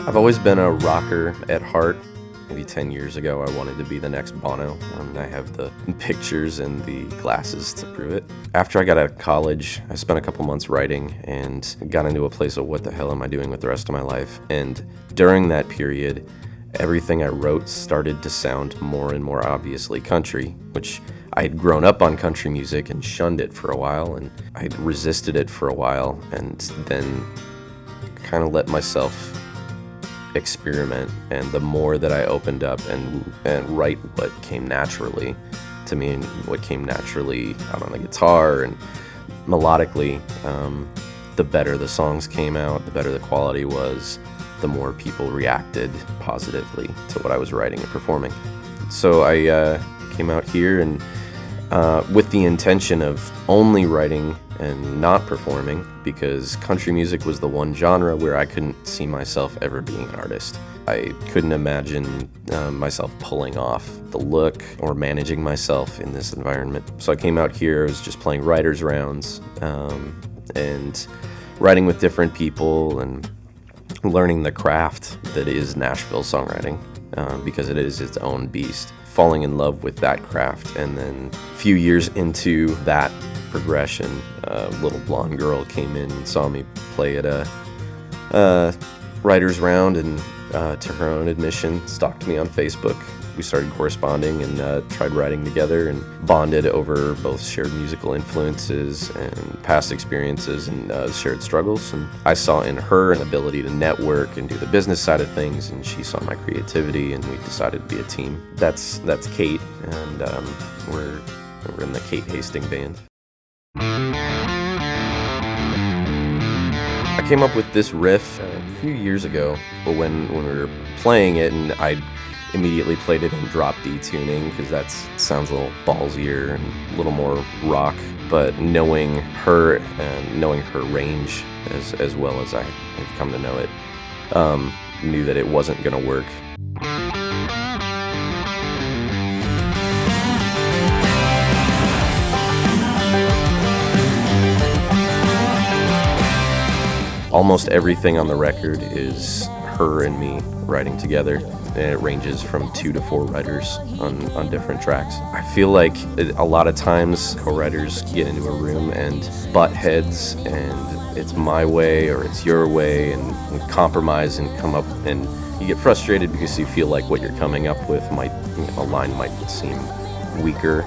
I've always been a rocker at heart. Maybe 10 years ago, I wanted to be the next Bono, and I have the pictures and the glasses to prove it. After I got out of college, I spent a couple months writing and got into a place of what the hell am I doing with the rest of my life? And during that period, everything I wrote started to sound more and more obviously country, which I had grown up on country music and shunned it for a while, and I had resisted it for a while, and then kind of let myself experiment. And the more that I opened up and write what came naturally to me and what came naturally out on the guitar and melodically, the better the songs came out, the better the quality was, the more people reacted positively to what I was writing and performing. So I came out here and with the intention of only writing and not performing, because country music was the one genre where I couldn't see myself ever being an artist. I couldn't imagine myself pulling off the look or managing myself in this environment. So I came out here, I was just playing writers' rounds and writing with different people and learning the craft that is Nashville songwriting, because it is its own beast. Falling in love with that craft, and then a few years into that progression, a little blonde girl came in and saw me play at a writer's round, and to her own admission, stalked me on Facebook. We started corresponding and tried writing together and bonded over both shared musical influences and past experiences and shared struggles. And I saw in her an ability to network and do the business side of things, and she saw my creativity, and we decided to be a team. That's Kate, and we're in the Kate Hastings band. I came up with this riff a few years ago when we were playing it, and I immediately played it in drop D tuning because that sounds a little ballsier and a little more rock. But knowing her and knowing her range as well as I have come to know it, knew that it wasn't going to work. Almost everything on the record is her and me writing together, and it ranges from 2 to 4 writers on different tracks. I feel like a lot of times co-writers get into a room and butt heads, and it's my way or it's your way, and compromise and come up, and you get frustrated because you feel like what you're coming up with a line might seem weaker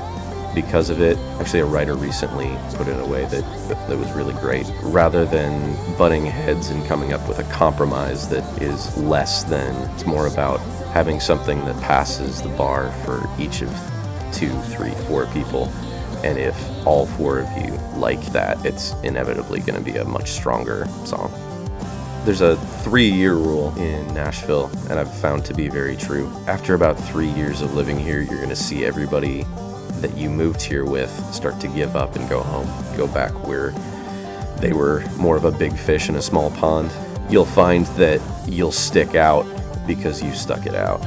because of it. Actually, a writer recently put it in a way that was really great. Rather than butting heads and coming up with a compromise that is less than, it's more about having something that passes the bar for each of 2, 3, 4 people. And if all 4 of you like that, it's inevitably going to be a much stronger song. There's a 3-year rule in Nashville, and I've found to be very true. After about 3 years of living here, you're going to see everybody that you moved here with start to give up and go home, go back where they were more of a big fish in a small pond. You'll find that you'll stick out because you stuck it out.